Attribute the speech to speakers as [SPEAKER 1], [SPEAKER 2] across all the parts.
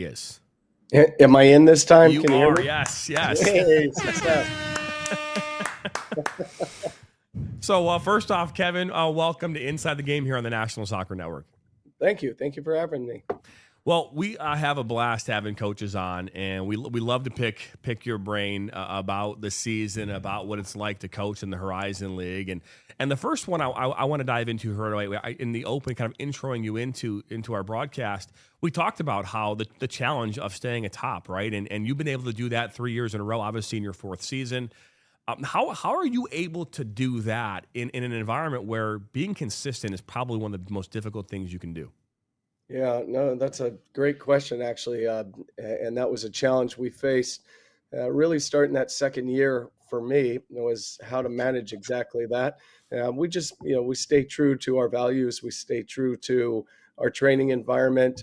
[SPEAKER 1] Yes.
[SPEAKER 2] Am I in this time?
[SPEAKER 1] You
[SPEAKER 2] Can you hear
[SPEAKER 1] are,
[SPEAKER 2] me?
[SPEAKER 1] yes.
[SPEAKER 2] Hey, success.
[SPEAKER 1] So first off, Kevin, welcome to Inside the Game here on the National Soccer Network.
[SPEAKER 2] Thank you. Thank you for having me.
[SPEAKER 1] Well, we have a blast having coaches on, and we love to pick your brain about the season, about what it's like to coach in the Horizon League, and the first one I want to dive into right away. In the open, kind of introing you into our broadcast, we talked about how the challenge of staying atop, right, and you've been able to do that 3 years in a row, obviously in your fourth season. How are you able to do that in an environment where being consistent is probably one of the most difficult things you can do?
[SPEAKER 2] Yeah, no, that's a great question, actually. And that was a challenge we faced really starting that second year for me was how to manage exactly that. We just, we stay true to our values. We stay true to our training environment.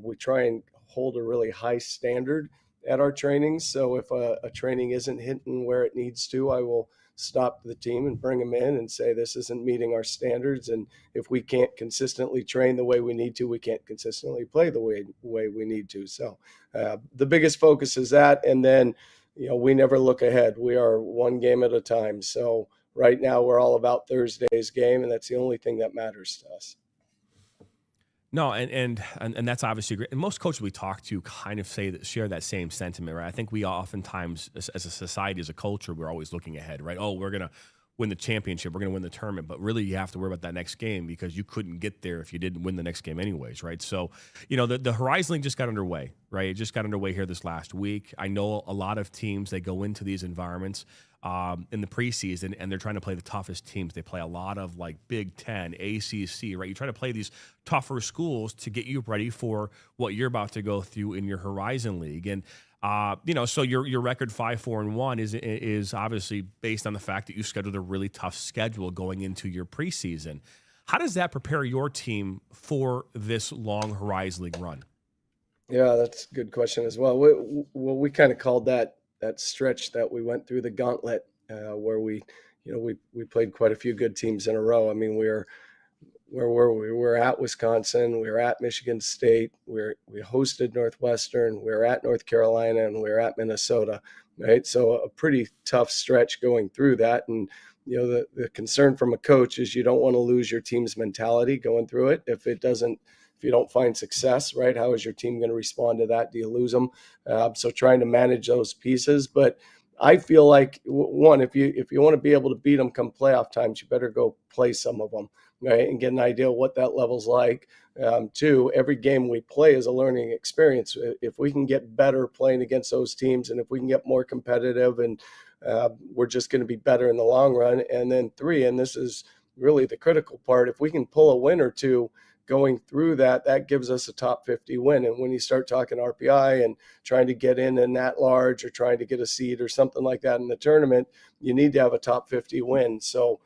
[SPEAKER 2] We try and hold a really high standard at our trainings. So if a training isn't hitting where it needs to, I will stop the team and bring them in and say, this isn't meeting our standards. And if we can't consistently train the way we need to, we can't consistently play the way we need to. So the biggest focus is that. And then, we never look ahead. We are one game at a time. So right now we're all about Thursday's game, and that's the only thing that matters to us.
[SPEAKER 1] No, and that's obviously great. And most coaches we talk to kind of share that same sentiment, right? I think we oftentimes, as a society, as a culture, we're always looking ahead, right? Oh, we're gonna win the championship, we're gonna win the tournament, but really you have to worry about that next game because you couldn't get there if you didn't win the next game anyways, right? So, the Horizon League just got underway, right? It just got underway here this last week. I know a lot of teams, they go into these environments in the preseason, and they're trying to play the toughest teams. They play a lot of like Big Ten, ACC, right? You try to play these tougher schools to get you ready for what you're about to go through in your Horizon League. And so your record 5-4-1 is obviously based on the fact that you scheduled a really tough schedule going into your preseason. How does that prepare your team for this long Horizon League run?
[SPEAKER 2] Yeah, that's a good question as well. We kind of called that stretch that we went through the gauntlet, where we played quite a few good teams in a row. I mean, where were we? We were at Wisconsin, we were at Michigan State, we hosted Northwestern, we were at North Carolina, and we were at Minnesota, right? So a pretty tough stretch going through that. And the concern from a coach is you don't want to lose your team's mentality going through it. If you don't find success, right, how is your team going to respond to that? Do you lose them? So trying to manage those pieces. But I feel like, one, if you want to be able to beat them come playoff times, you better go play some of them, right, and get an idea of what that level's like. Two, every game we play is a learning experience. If we can get better playing against those teams, and if we can get more competitive, and we're just going to be better in the long run. And then three, and this is really the critical part, if we can pull a win or two going through that gives us a top 50 win. And when you start talking RPI and trying to get in that large or trying to get a seed or something like that in the tournament, you need to have a top 50 win. So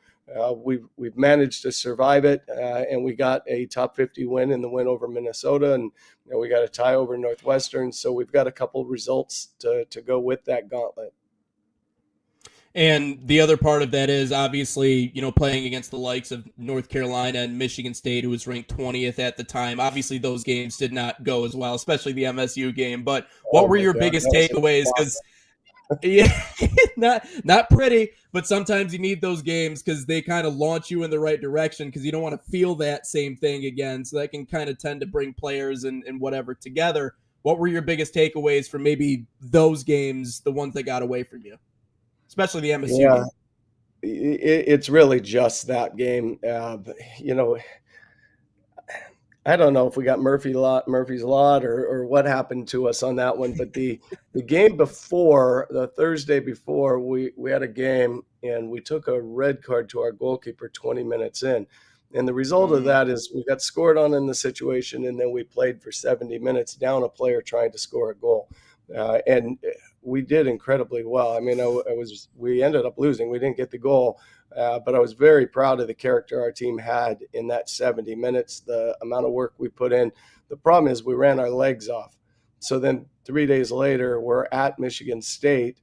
[SPEAKER 2] we've managed to survive it, and we got a top 50 win in the win over Minnesota, and we got a tie over Northwestern. So we've got a couple results to go with that gauntlet.
[SPEAKER 3] And the other part of that is obviously, playing against the likes of North Carolina and Michigan State, who was ranked 20th at the time. Obviously, those games did not go as well, especially the MSU game. But what were your biggest takeaways? Because yeah, not pretty, but sometimes you need those games because they kind of launch you in the right direction because you don't want to feel that same thing again. So that can kind of tend to bring players and whatever together. What were your biggest takeaways from maybe those games, the ones that got away from you? Especially the MSU game.
[SPEAKER 2] It's really just that game. I don't know if we got Murphy's Lot or what happened to us on that one, but the game before, the Thursday before, we had a game and we took a red card to our goalkeeper 20 minutes in. And the result of that is we got scored on in the situation, and then we played for 70 minutes down a player trying to score a goal. And we did incredibly well. I mean, we ended up losing. We didn't get the goal, but I was very proud of the character our team had in that 70 minutes, the amount of work we put in. The problem is we ran our legs off. So then 3 days later, we're at Michigan State.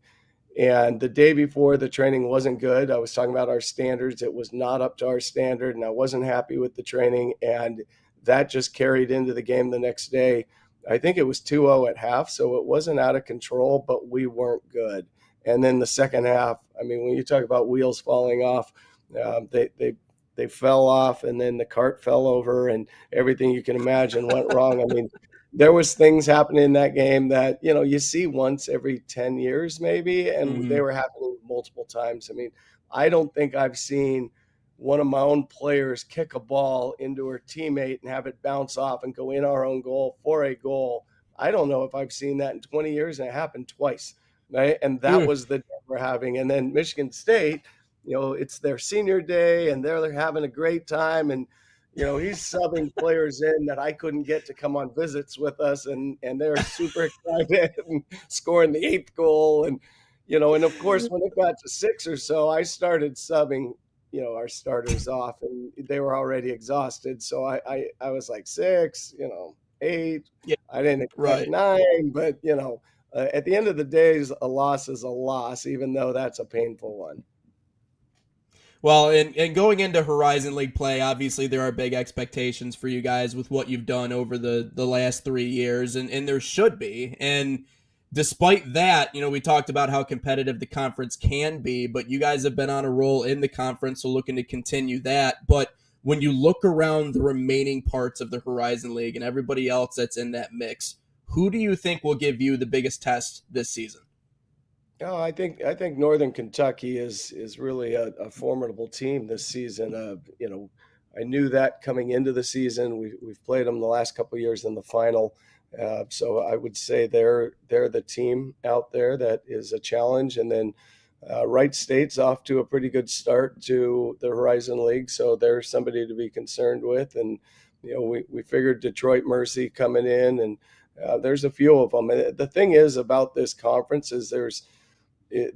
[SPEAKER 2] And the day before, the training wasn't good. I was talking about our standards. It was not up to our standard, and I wasn't happy with the training. And that just carried into the game the next day. I think it was 2-0 at half, so it wasn't out of control, but we weren't good. And then the second half, I mean, when you talk about wheels falling off, they fell off, and then the cart fell over, and everything you can imagine went wrong. I mean, there was things happening in that game that you see once every 10 years maybe, and they
[SPEAKER 3] Mhm.
[SPEAKER 2] were happening multiple times. I mean, I don't think I've seen one of my own players kick a ball into her teammate and have it bounce off and go in our own goal for a goal. I don't know if I've seen that in 20 years, and it happened twice. Right? And that
[SPEAKER 3] Ugh.
[SPEAKER 2] was the day we're having. And then Michigan State, it's their senior day, and they're having a great time. And he's subbing players in that I couldn't get to come on visits with us, and they're super excited and scoring the eighth goal. And of course, when it got to six or so, I started subbing our starters off, and they were already exhausted. So I was like six, eight.
[SPEAKER 3] Yeah,
[SPEAKER 2] I didn't expect
[SPEAKER 3] right.
[SPEAKER 2] nine, but at the end of the day, a loss is a loss, even though that's a painful one.
[SPEAKER 3] Well, and going into Horizon League play, obviously there are big expectations for you guys with what you've done over the last 3 years, and there should be. And despite that, we talked about how competitive the conference can be, but you guys have been on a roll in the conference, so looking to continue that. But when you look around the remaining parts of the Horizon League and everybody else that's in that mix, who do you think will give you the biggest test this season?
[SPEAKER 2] No, I think Northern Kentucky is really a formidable team this season. I knew that coming into the season. We've played them the last couple of years in the final, so I would say they're the team out there that is a challenge. And then Wright State's off to a pretty good start to the Horizon League, so they're somebody to be concerned with. And we figured Detroit Mercy coming in, and there's a few of them. And the thing is about this conference is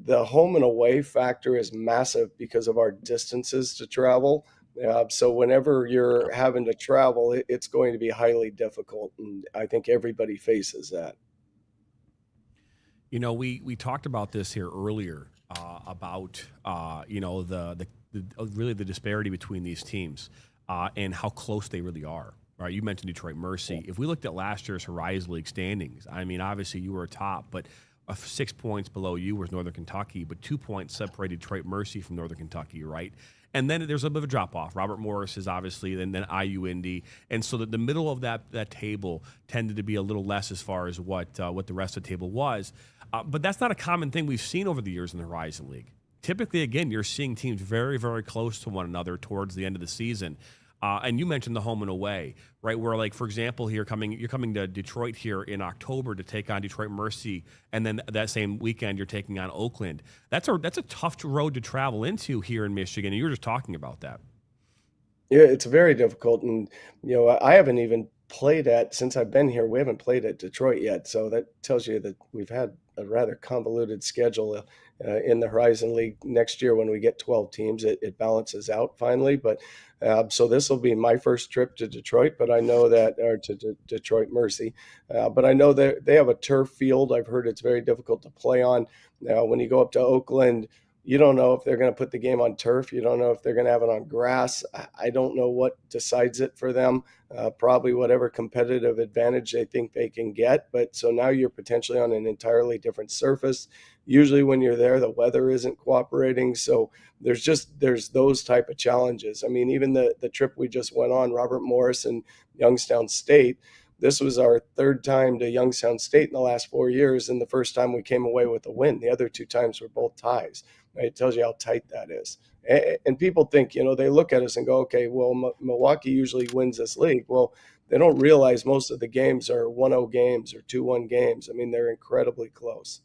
[SPEAKER 2] the home and away factor is massive because of our distances to travel. So whenever you're having to travel, it's going to be highly difficult, and I think everybody faces that.
[SPEAKER 1] We talked about this here earlier about really the disparity between these teams and how close they really are. Right, you mentioned Detroit Mercy. If we looked at last year's Horizon League standings, I mean, obviously you were atop, but 6 points below you was Northern Kentucky, but 2 points separated Detroit Mercy from Northern Kentucky, right? And then there's a bit of a drop off. Robert Morris is obviously, and then IU Indy, and so the middle of that table tended to be a little less as far as what the rest of the table was. But that's not a common thing we've seen over the years in the Horizon League. Typically, again, you're seeing teams very, very close to one another towards the end of the season. And you mentioned the home and away, right? Where, like, for example, you're coming to Detroit here in October to take on Detroit Mercy, and then that same weekend you're taking on Oakland. That's a tough road to travel into here in Michigan, and you were just talking about that.
[SPEAKER 2] Yeah, it's very difficult, and I haven't even played since I've been here. We haven't played at Detroit yet, so that tells you that we've had a rather convoluted schedule in the Horizon League. Next year, when we get 12 teams, it balances out finally. But so this will be my first trip to Detroit, but I know that or to Detroit Mercy, but I know that they have a turf field. I've heard it's very difficult to play on. Now, when you go up to Oakland, you don't know if they're going to put the game on turf. You don't know if they're going to have it on grass. I don't know what decides it for them. Probably whatever competitive advantage they think they can get. But so now you're potentially on an entirely different surface. Usually when you're there, the weather isn't cooperating. So there's those type of challenges. I mean, even the trip we just went on, Robert Morris and Youngstown State, this was our third time to Youngstown State in the last 4 years, and the first time we came away with a win. The other two times were both ties. Right? It tells you how tight that is. And people think, they look at us and go, okay, well, Milwaukee usually wins this league. Well, they don't realize most of the games are 1-0 games or 2-1 games. I mean, they're incredibly close.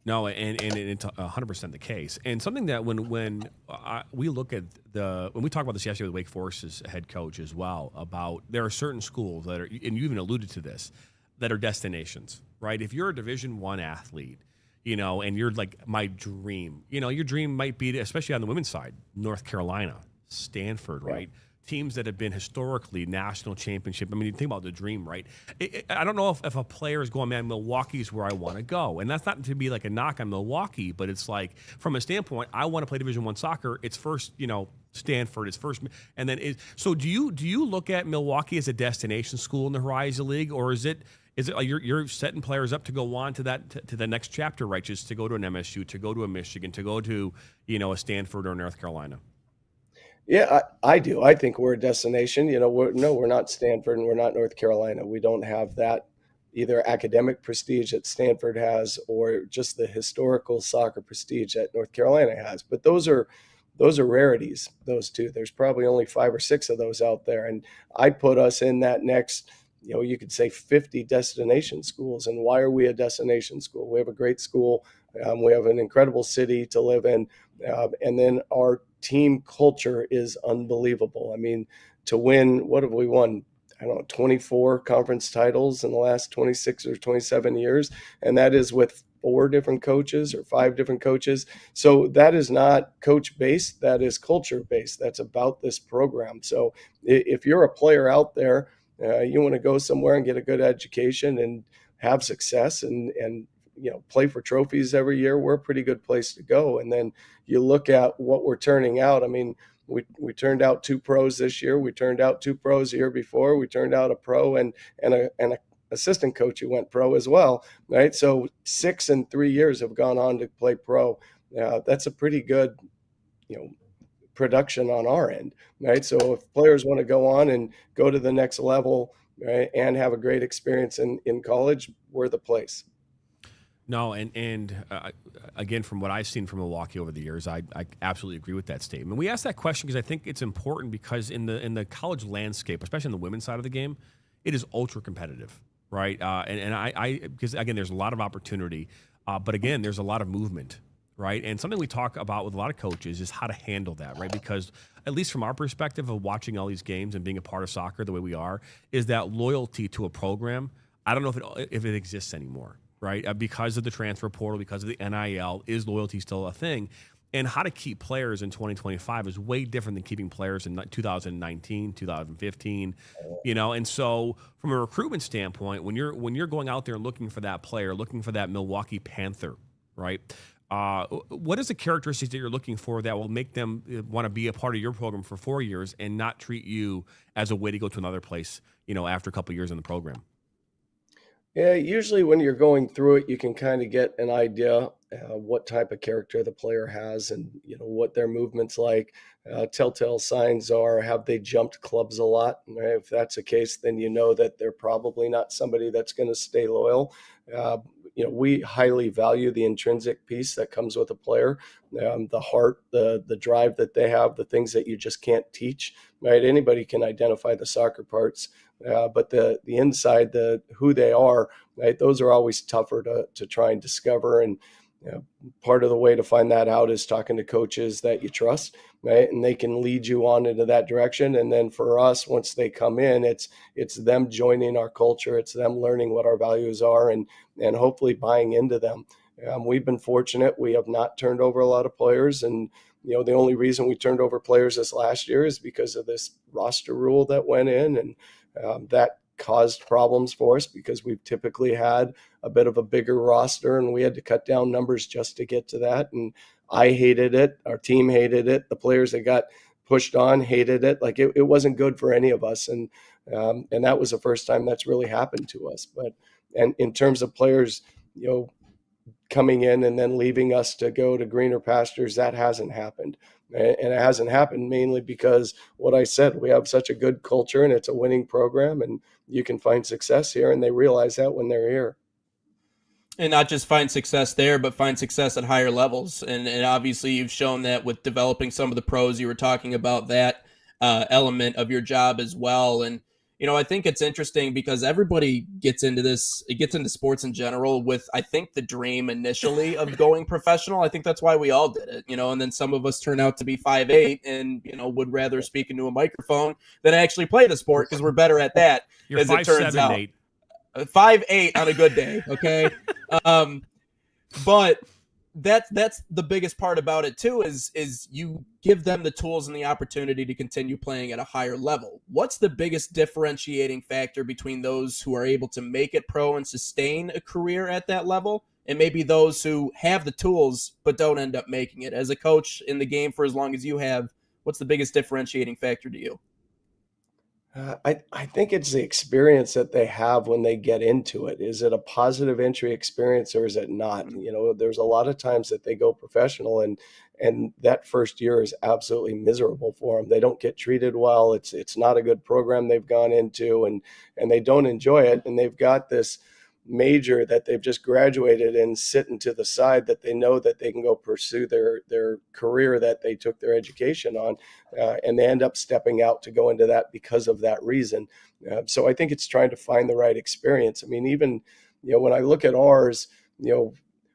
[SPEAKER 1] No, and it's 100% the case. And something that when we look at when we talked about this yesterday with Wake Forest's head coach as well, about there are certain schools that are, and you even alluded to this, that are destinations, right? If you're a Division I athlete, and you're like, my dream, your dream might be, especially on the women's side, North Carolina, Stanford, right? Teams that have been historically national championship. I mean, you think about the dream, right? I don't know if a player is going, man, Milwaukee's where I want to go. And that's not to be like a knock on Milwaukee, but it's like, from a standpoint, I want to play Division I soccer. It's first, Stanford is first, and then so do you look at Milwaukee as a destination school in the Horizon League, or is it like you're setting players up to go on to that to the next chapter, right? Just to go to an MSU, to go to a Michigan, to go to a Stanford or North Carolina?
[SPEAKER 2] Yeah, I do. I think we're a destination. We're not Stanford and we're not North Carolina. We don't have that either academic prestige that Stanford has or just the historical soccer prestige that North Carolina has. But those are rarities, those two. There's probably only 5 or 6 of those out there. And I put us in that next, you could say 50 destination schools. And why are we a destination school? We have a great school. We have an incredible city to live in. And then our team culture is unbelievable. I mean, to win, what have we won? I don't know, 24 conference titles in the last 26 or 27 years. And that is with 4 different coaches or 5 different coaches. So that is not coach based. That is culture based. That's about this program. So if you're a player out there, you want to go somewhere and get a good education and have success and play for trophies every year, we're a pretty good place to go. And then you look at what we're turning out. I mean, we turned out 2 pros this year. We turned out 2 pros the year before. We turned out a pro and a assistant coach who went pro as well, right? So 6 in 3 years have gone on to play pro. That's a pretty good, production on our end, right? So if players want to go on and go to the next level, right, and have a great experience in college, we're the place.
[SPEAKER 1] No, and again, from what I've seen from Milwaukee over the years, I absolutely agree with that statement. We asked that question because I think it's important because in the college landscape, especially on the women's side of the game, it is ultra competitive, right? And I because again, there's a lot of opportunity, but again, there's a lot of movement, right? And something we talk about with a lot of coaches is how to handle that, right? Because at least from our perspective of watching all these games and being a part of soccer the way we are, is that loyalty to a program. I don't know if it exists anymore. Right, because of the transfer portal, because of the NIL, is loyalty still a thing? And how to keep players in 2025 is way different than keeping players in 2019, 2015, And so, from a recruitment standpoint, when you're going out there and looking for that player, looking for that Milwaukee Panther, right? What is the characteristics that you're looking for that will make them want to be a part of your program for 4 years and not treat you as a way to go to another place, after a couple of years in the program?
[SPEAKER 2] Yeah, usually when you're going through it, you can kind of get an idea what type of character the player has and what their movements like. Telltale signs are, have they jumped clubs a lot? Right? If that's the case, then you know that they're probably not somebody that's going to stay loyal. We highly value the intrinsic piece that comes with a player, the heart, the drive that they have, the things that you just can't teach. Right? Anybody can identify the soccer parts. But the inside, who they are, right? Those are always tougher to try and discover. And part of the way to find that out is talking to coaches that you trust, right? And they can lead you on into that direction. And then for us, once they come in, it's them joining our culture. It's them learning what our values are and hopefully buying into them. We've been fortunate. We have not turned over a lot of players. And the only reason we turned over players this last year is because of this roster rule that went in, and that caused problems for us because we've typically had a bit of a bigger roster and we had to cut down numbers just to get to that. And I hated it. Our team hated it. The players that got pushed on hated it. Like it wasn't good for any of us. And that was the first time that's really happened to us. And in terms of players, coming in and then leaving us to go to greener pastures, that hasn't happened. And it hasn't happened mainly because what I said, we have such a good culture and it's a winning program and you can find success here, and they realize that when they're here.
[SPEAKER 3] And not just find success there, but find success at higher levels. And obviously you've shown that with developing some of the pros. You were talking about that element of your job as well. And I think it's interesting because everybody gets into this, it gets into sports in general with, I think, the dream initially of going professional. I think that's why we all did it, and then some of us turn out to be 5'8" and, would rather speak into a microphone than actually play the sport because we're better at that.
[SPEAKER 1] You're
[SPEAKER 3] as it turns
[SPEAKER 1] 5'7",
[SPEAKER 3] out.
[SPEAKER 1] Nate.
[SPEAKER 3] 5'8" on a good day. Okay. But that's the biggest part about it too, is you give them the tools and the opportunity to continue playing at a higher level. What's the biggest differentiating factor between those who are able to make it pro and sustain a career at that level and maybe those who have the tools but don't end up making it? As a coach in the game for as long as you have, What's the biggest differentiating factor to you?
[SPEAKER 2] I think it's the experience that they have when they get into it. Is it a positive entry experience or is it not?
[SPEAKER 3] Mm.
[SPEAKER 2] There's a lot of times that they go professional and that first year is absolutely miserable for them. They don't get treated well. It's not a good program they've gone into and they don't enjoy it. And they've got this major that they've just graduated and sitting to the side that they know that they can go pursue their career that they took their education on, and they end up stepping out to go into that because of that reason. So I think it's trying to find the right experience. I mean, even when I look at ours,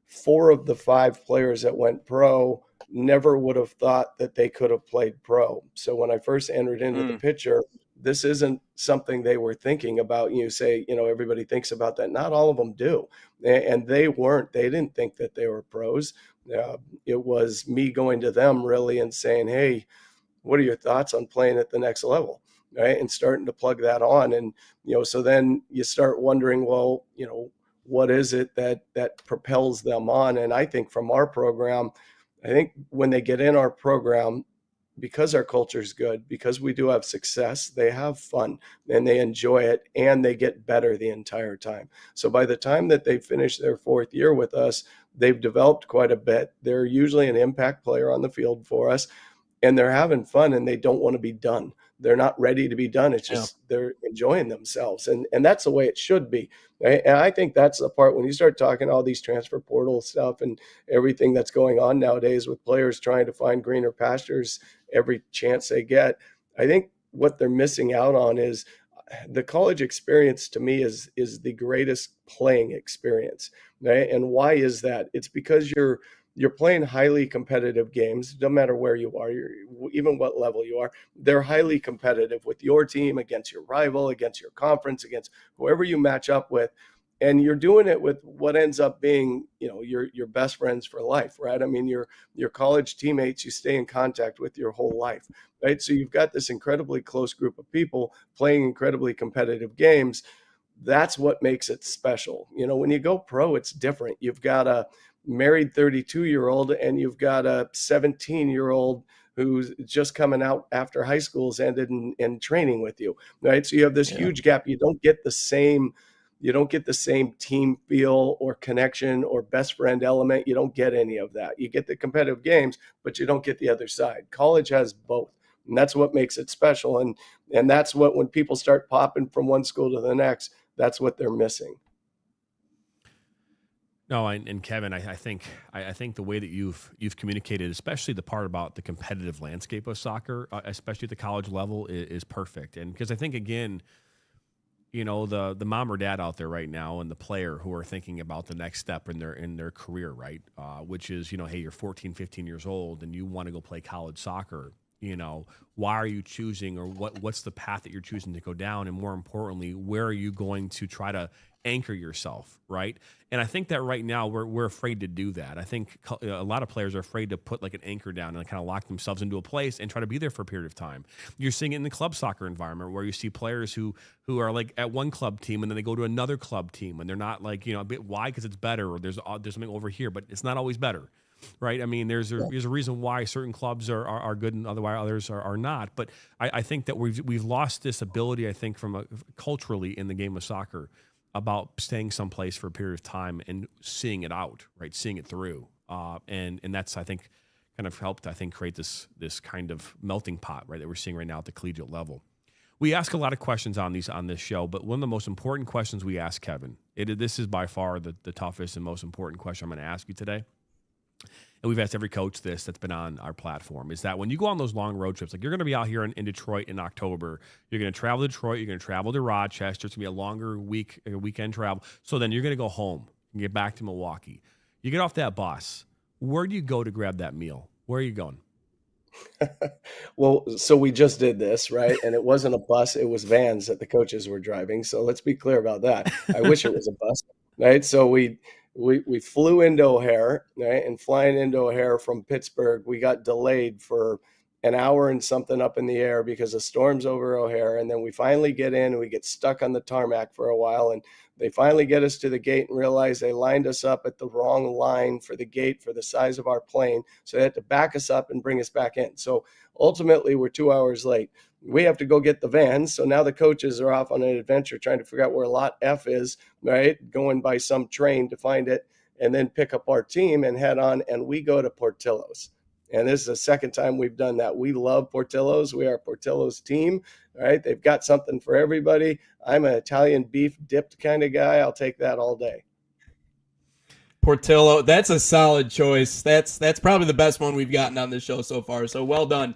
[SPEAKER 2] 4 of the 5 players that went pro never would have thought that they could have played pro. So when I first entered into the
[SPEAKER 3] Mm.
[SPEAKER 2] picture, this isn't something they were thinking about. You say, everybody thinks about that. Not all of them do. And they weren't. They didn't think that they were pros. It was me going to them really and saying, hey, what are your thoughts on playing at the next level? Right. And starting to plug that on. And, so then you start wondering, well, what is it that propels them on? And I think from our program, I think when they get in our program, because our culture is good, because we do have success, they have fun and they enjoy it and they get better the entire time. So by the time that they finish their 4th year with us, they've developed quite a bit. They're usually an impact player on the field for us and they're having fun and they don't want to be done. They're not ready to be done. It's
[SPEAKER 3] Yeah.
[SPEAKER 2] just they're enjoying themselves. And that's the way it should be. Right? And I think that's the part when you start talking all these transfer portal stuff and everything that's going on nowadays with players trying to find greener pastures every chance they get. I think what they're missing out on is the college experience to me is the greatest playing experience. Right? And why is that? It's because you're playing highly competitive games, no matter where you are, even what level you are. They're highly competitive with your team, against your rival, against your conference, against whoever you match up with. And you're doing it with what ends up being, your best friends for life, right? I mean, your college teammates you stay in contact with your whole life, right? So you've got this incredibly close group of people playing incredibly competitive games. That's what makes it special. When you go pro, it's different. You've got a married 32-year-old and you've got a 17-year-old who's just coming out after high school's ended and training with you, right? So you have this huge gap. You don't get the same team feel or connection or best friend element. You don't get any of that. You get the competitive games, but you don't get the other side. College has both. And that's what makes it special. And that's what, when people start popping from one school to the next, that's what they're missing.
[SPEAKER 1] No, and Kevin, I think the way that you've communicated, especially the part about the competitive landscape of soccer, especially at the college level, is perfect. And because I think, again, the mom or dad out there right now and the player who are thinking about the next step in their career, right, which is, hey, you're 14, 15 years old and you want to go play college soccer. Why are you choosing, or what's the path that you're choosing to go down? And more importantly, where are you going to try to anchor yourself, right? And I think that right now we're afraid to do that. I think a lot of players are afraid to put like an anchor down and kind of lock themselves into a place and try to be there for a period of time. You're seeing it in the club soccer environment where you see players who are like at one club team and then they go to another club team and they're not like, a bit, why? Because it's better, or there's something over here, but it's not always better. Right. I mean, there's a reason why certain clubs are good and otherwise others are not. But I think that we've lost this ability, I think, from culturally in the game of soccer about staying someplace for a period of time and seeing it out, right, seeing it through. And that's, I think, kind of helped, I think, create this kind of melting pot, right, that we're seeing right now at the collegiate level. We ask a lot of questions on this show, but one of the most important questions we ask, Kevin, this is by far the toughest and most important question I'm going to ask you today. And we've asked every coach that's been on our platform, is that when you go on those long road trips, like you're going to be out here in Detroit in October, you're going to travel to Detroit, you're going to travel to Rochester, it's going to be a longer weekend travel. So then you're going to go home and get back to Milwaukee. You get off that bus. Where do you go to grab that meal? Where are you going?
[SPEAKER 2] Well, so we just did this, right? And it wasn't a bus, it was vans that the coaches were driving. So let's be clear about that. I wish it was a bus, right? So we flew into O'Hare, right? And flying into O'Hare from Pittsburgh, we got delayed for an hour and something up in the air because of storms over O'Hare. And then we finally get in and we get stuck on the tarmac for a while. And They finally get us to the gate and realize they lined us up at the wrong line for the gate for the size of our plane. So they had to back us up and bring us back in. So ultimately, we're 2 hours late. We have to go get the vans. So now the coaches are off on an adventure trying to figure out where lot F is, right? Going by some train to find it, and then pick up our team and head on. And we go to Portillo's. And this is the second time we've done that. We love Portillo's. We are Portillo's team, right? They've got something for everybody. I'm an Italian beef dipped kind of guy. I'll take that all day.
[SPEAKER 3] Portillo, that's a solid choice. That's probably the best one we've gotten on this show so far. So well done.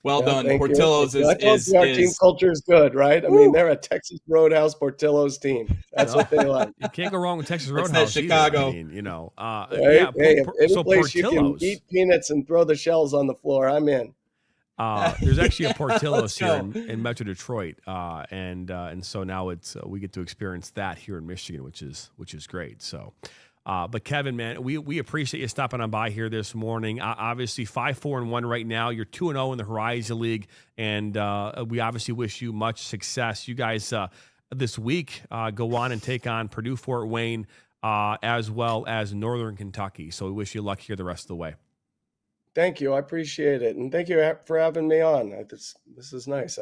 [SPEAKER 3] Well done. Portillo's
[SPEAKER 2] I told you our team culture is good, right? I mean, they're a Texas Roadhouse Portillo's team. That's what they like.
[SPEAKER 1] You can't go wrong with Texas Roadhouse.
[SPEAKER 3] That's Chicago.
[SPEAKER 1] I mean, you know,
[SPEAKER 2] right?
[SPEAKER 1] Yeah.
[SPEAKER 2] Any place you can eat peanuts and throw the shells on the floor, I'm in.
[SPEAKER 1] There's actually a Portillo's here in Metro Detroit, and so now it's we get to experience that here in Michigan, which is great. So. But Kevin, man, we appreciate you stopping on by here this morning. Obviously, 5-4-1 right now. You're 2-0 in the Horizon League, and we obviously wish you much success. You guys this week go on and take on Purdue Fort Wayne as well as Northern Kentucky. So we wish you luck here the rest of the way.
[SPEAKER 2] Thank you. I appreciate it, and thank you for having me on. This is nice.